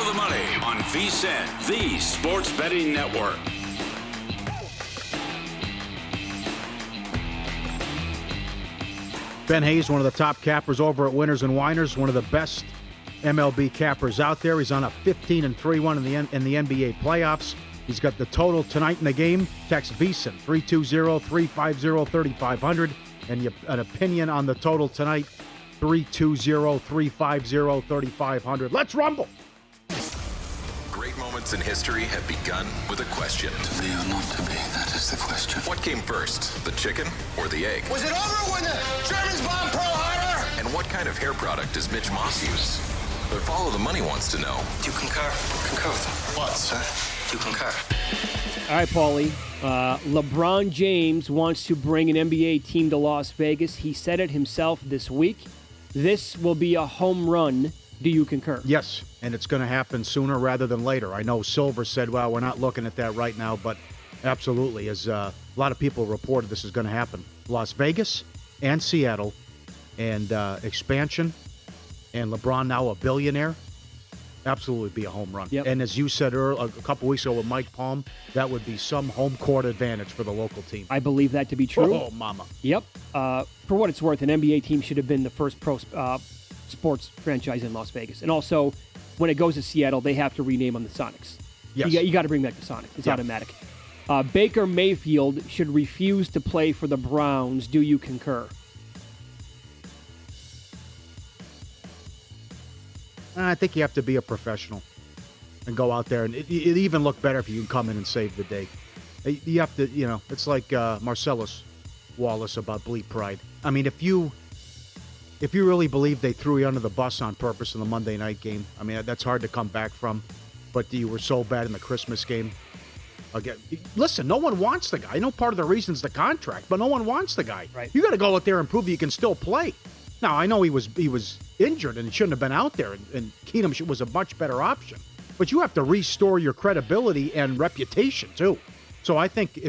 Follow the money on VSiN, the Sports Betting Network. Ben Hayes, one of the top cappers over at Winners and Winers, one of the best MLB cappers out there. He's on a 15-3 in the NBA playoffs. He's got the total tonight in the game. Text VSiN 320-350-3500 and an opinion on the total tonight. 320-350-3500. Let's rumble. Great moments in history have begun with a question. To be or not to be, that is the question. What came first, the chicken or the egg? Was it over when the Germans bombed Pearl Harbor? And what kind of hair product does Mitch Moss use? But Follow the Money wants to know. Do you concur? Concur with that. What, sir? Do you concur? All right, Pauly. LeBron James wants to bring an NBA team to Las Vegas. He said it himself this week. This will be a home run. Do you concur? Yes, and it's going to happen sooner rather than later. I know Silver said, well, we're not looking at that right now, but absolutely, as a lot of people reported this is going to happen. Las Vegas and Seattle and expansion and LeBron now a billionaire, absolutely be a home run. Yep. And as you said a couple weeks ago with Mike Palm, that would be some home court advantage for the local team. I believe that to be true. Oh, mama. Yep. For what it's worth, an NBA team should have been the first pro sports franchise in Las Vegas. And also, when it goes to Seattle, they have to rename them the Sonics. Yes. You got to bring back the Sonics. It's automatic. Baker Mayfield should refuse to play for the Browns. Do you concur? I think you have to be a professional and go out there. And it even look better if you can come in and save the day. You have to, it's like Marcellus Wallace about Bleep Pride. I mean, if you really believe they threw you under the bus on purpose in the Monday night game, I mean, that's hard to come back from. But you were so bad in the Christmas game. Again, listen, no one wants the guy. I know part of the reason is the contract, but no one wants the guy. Right. You got to go out there and prove that you can still play. Now, I know he was injured and he shouldn't have been out there, and Keenum was a much better option. But you have to restore your credibility and reputation, too. So I think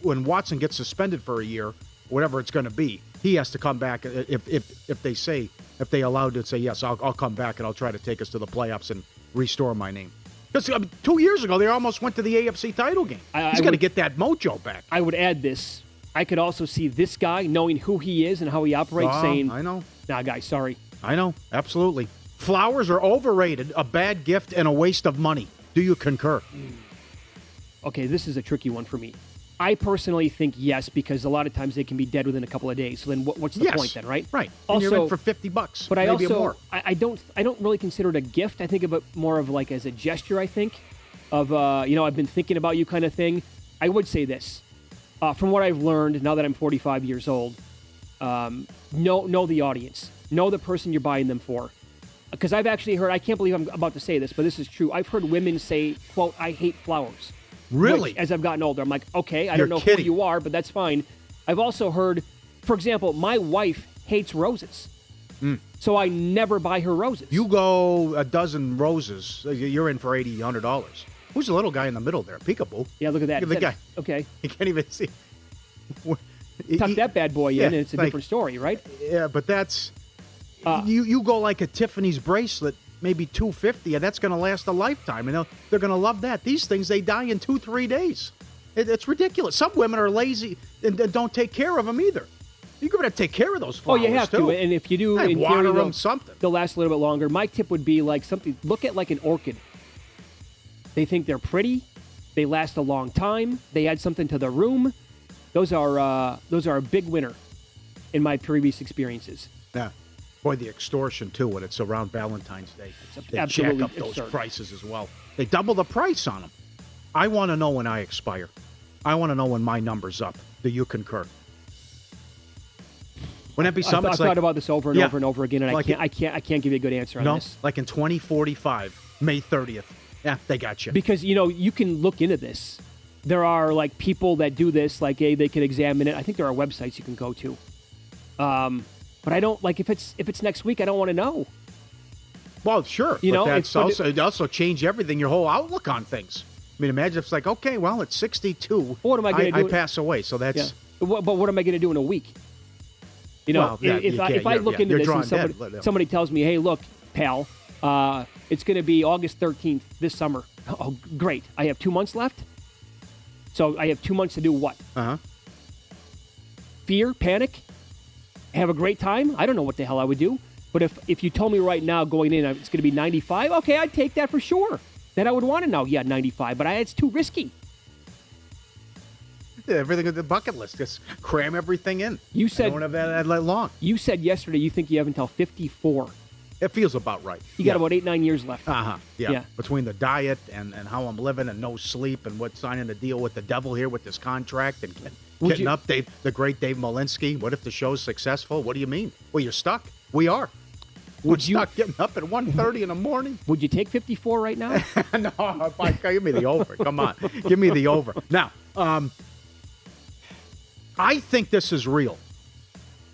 when Watson gets suspended for a year, whatever it's going to be, he has to come back if they allowed to say, yes, I'll come back and I'll try to take us to the playoffs and restore my name. Because 2 years ago, they almost went to the AFC title game. He's got to get that mojo back. I would add this. I could also see this guy, knowing who he is and how he operates, saying, I know. Nah, guys, sorry. I know. Absolutely. Flowers are overrated, a bad gift, and a waste of money. Do you concur? Okay, this is a tricky one for me. I personally think yes, because a lot of times they can be dead within a couple of days. So then what's the point then, right? Right. And Also, you're in for $50. But maybe I also more. I don't really consider it a gift. I think of it more of like as a gesture, I think, of I've been thinking about you kind of thing. I would say this. From what I've learned now that I'm 45 years old, know the audience. Know the person you're buying them for. Because I've actually heard, I can't believe I'm about to say this, but this is true. I've heard women say, quote, I hate flowers. Really? As I've gotten older. I'm like, okay, I You're don't know kidding. who you are, but that's fine. I've also heard, for example, my wife hates roses. So I never buy her roses. You go a dozen roses, you're in for $80, $100. Who's the little guy in the middle there? Peekaboo. Yeah, look at that. Look at the guy. Okay. You can't even see. Tuck that bad boy in, and it's a different story, right? Yeah, but that's... you go like a Tiffany's bracelet, maybe $250, and that's going to last a lifetime, and they're going to love that. These things, they die in 2-3 days. It's ridiculous. Some women are lazy and don't take care of them either. You're going to take care of those flowers, you have too. to, and if you do, in water theory, them, something. They'll last a little bit longer. My tip would be like something. Look at like an orchid. They think they're pretty. They last a long time. They add something to the room. Those are a big winner in my previous experiences. Yeah. Boy, the extortion, too, when it's around Valentine's Day. They absolutely jack up those absurd. prices as well. They double the price on them. I want to know when I expire. I want to know when my number's up. Do you concur? Wouldn't that be something? I've thought about this over and over and over again, and like I can't give you a good answer on this. Like in 2045, May 30th. Yeah, they got you. Because, you can look into this. There are, like, people that do this, like, they can examine it. I think there are websites you can go to. But I don't, like, if it's next week, I don't want to know. Well, sure. It also changed everything, your whole outlook on things. I mean, imagine if it's like, okay, well, it's 62. What am I going to do? I pass away, so that's... Yeah. But what am I going to do in a week? If I look into this and somebody tells me, hey, look, pal, It's going to be August 13th this summer. Oh, great. I have 2 months left. So I have 2 months to do what? Fear, panic, have a great time? I don't know what the hell I would do. But if you told me right now going in it's going to be 95, okay, I'd take that for sure. Then I would want to know, 95. But it's too risky. Yeah, everything on the bucket list. Just cram everything in. You said, I don't have that long. You said yesterday you think you have until 54. It feels about right. You got about 8-9 years left. Yeah. Between the diet and how I'm living and no sleep and what's signing a deal with the devil here with this contract and getting up the great Dave Malinsky. What if the show's successful? What do you mean? Well, you're stuck. We are. We're stuck getting up at 1:30 in the morning. Would you take 54 right now? No, give me the over. Come on. Give me the over. Now, I think this is real.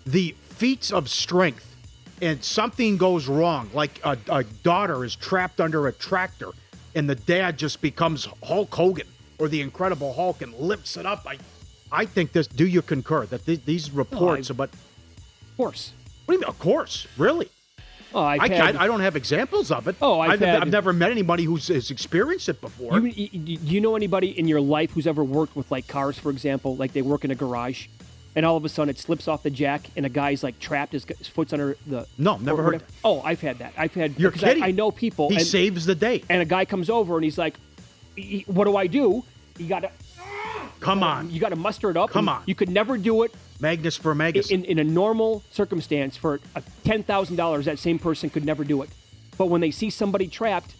The feats of strength and something goes wrong, like a daughter is trapped under a tractor and the dad just becomes Hulk Hogan or the Incredible Hulk and lifts it up. I think this, do you concur that these reports about... Of course. What do you mean, of course? Really? Oh, I don't have examples of it. Oh, I've never met anybody who's experienced it before. Do you know anybody in your life who's ever worked with, like, cars, for example? Like, they work in a garage, and all of a sudden it slips off the jack, and a guy's, like, trapped, his foot's under the... No, never heard. Oh, I've had that. You're kidding. I know people. He saves the day. And a guy comes over, and he's like, what do I do? You got to... Come on. You got to muster it up. Come on. You could never do it. Magnus for Magus. In a normal circumstance, for $10,000, that same person could never do it. But when they see somebody trapped,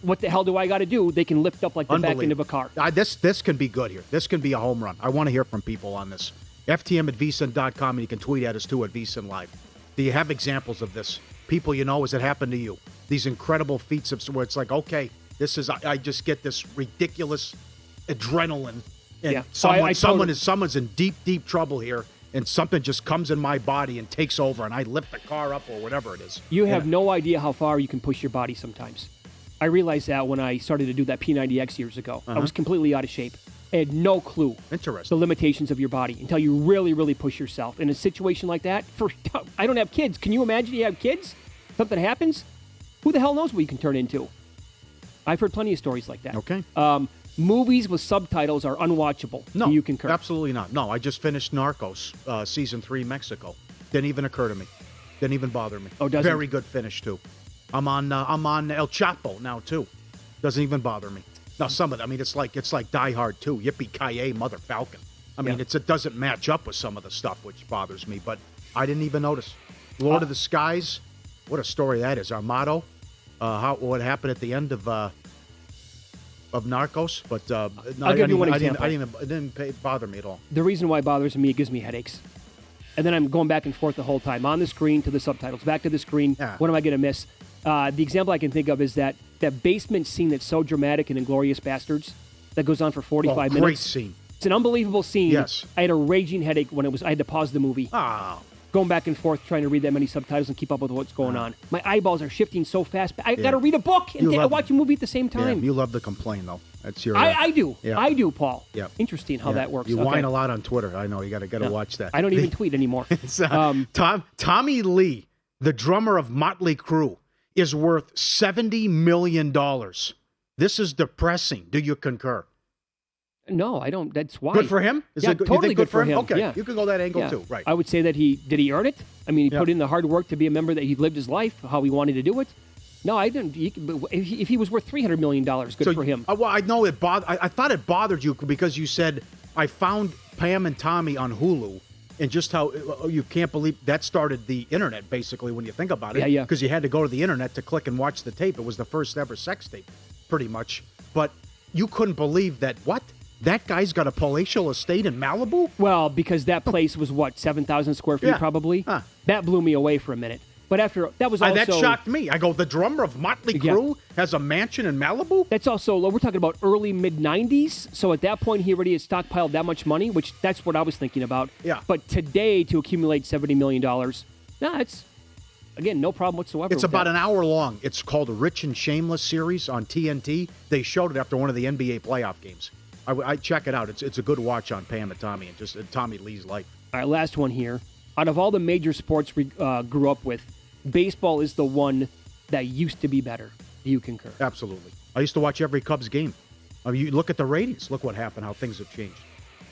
what the hell do I got to do? They can lift up like the back end of a car. This can be good here. This can be a home run. I want to hear from people on this. FTM@vsin.com, and you can tweet at us too at vsin Live. Do you have examples of this? People you know, has it happened to you? These incredible feats of where it's like, okay, this is I just get this ridiculous adrenaline. And someone's in deep trouble here, and something just comes in my body and takes over, and I lift the car up or whatever it is. You have no idea how far you can push your body sometimes. I realized that when I started to do that P90X years ago. I was completely out of shape. I had no clue the limitations of your body until you really, really push yourself. In a situation like that, I don't have kids. Can you imagine you have kids? Something happens? Who the hell knows what you can turn into? I've heard plenty of stories like that. Okay. Movies with subtitles are unwatchable. No, Do you concur? Absolutely not. No, I just finished Narcos, Season 3, Mexico. Didn't even occur to me. Didn't even bother me. Oh, doesn't? Very good finish, too. I'm on El Chapo now, too. Doesn't even bother me. Now, some of them, I mean, it's like Die Hard 2. Yippee-ki-yay, Mother Falcon. I mean, it doesn't match up with some of the stuff, which bothers me, but I didn't even notice. Lord of the Skies, what a story that is. Armado, what happened at the end of Narcos, but I'll give you one example. It didn't bother me at all. The reason why it bothers me, it gives me headaches. And then I'm going back and forth the whole time, on the screen to the subtitles, back to the screen. Yeah. What am I going to miss? The example I can think of is that basement scene that's so dramatic in Inglourious Bastards that goes on for 45 minutes. Great scene. It's an unbelievable scene. Yes. I had a raging headache when I had to pause the movie. Oh. Going back and forth, trying to read that many subtitles and keep up with what's going on. My eyeballs are shifting so fast. I got to read a book and watch a movie at the same time. Yeah, you love to complain, though. That's your. I do. Yeah. I do, Paul. Yeah. Interesting how that works. You whine a lot on Twitter. I know. You got to watch that. I don't even tweet anymore. It's, Tommy Lee, the drummer of Motley Crue, is worth $70 million. This is depressing. Do you concur? No, I don't. That's why. Good for him? Totally good for him. Okay, yeah. You can go that angle too, right? I would say that did he earn it? I mean, he put in the hard work to be a member, that he lived his life how he wanted to do it. No, I didn't. If he was worth $300 million, good for him. Well, I know it I thought it bothered you because you said, I found Pam and Tommy on Hulu, and just how you can't believe that started the internet, basically, when you think about it. Yeah. Because you had to go to the internet to click and watch the tape. It was the first ever sex tape, pretty much. But you couldn't believe that, what? That guy's got a palatial estate in Malibu? Well, because that place was, 7,000 square feet probably? Huh. That blew me away for a minute. But after, that was also... that shocked me. I go, the drummer of Motley Crue has a mansion in Malibu? That's also, we're talking about early, mid-90s. So at that point, he already had stockpiled that much money, which that's what I was thinking about. Yeah. But today, to accumulate $70 million, it's, again, no problem whatsoever. It's about an hour long. It's called a Rich and Shameless series on TNT. They showed it after one of the NBA playoff games. I check it out. It's a good watch on Pam and Tommy and just Tommy Lee's life. All right, last one here. Out of all the major sports we grew up with, baseball is the one that used to be better. Do you concur? Absolutely. I used to watch every Cubs game. I mean, you look at the ratings. Look what happened, how things have changed.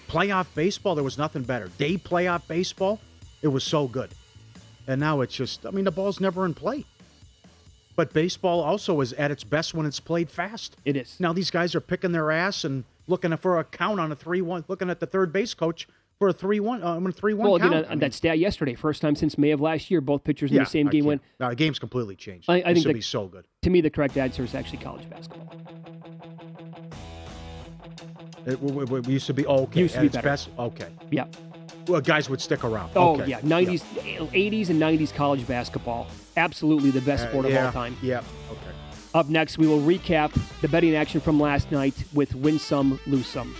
Playoff baseball, there was nothing better. Day playoff baseball, it was so good. And now it's just, the ball's never in play. But baseball also is at its best when it's played fast. It is. Now these guys are picking their ass and looking for a count on a 3-1, looking at the third base coach for a 3-1 count. Well, again, on that stat yesterday, first time since May of last year, both pitchers in the same game went. No, the game's completely changed. I think this would be so good. To me, the correct answer is actually college basketball. It used to be okay. Used to be its better. best? Okay. Yeah. Well, guys would stick around. Oh, Okay. yeah. 80s and 90s college basketball. Absolutely the best sport of all time. Yeah. Okay. Up next, we will recap the betting action from last night with Win Some, Lose Some.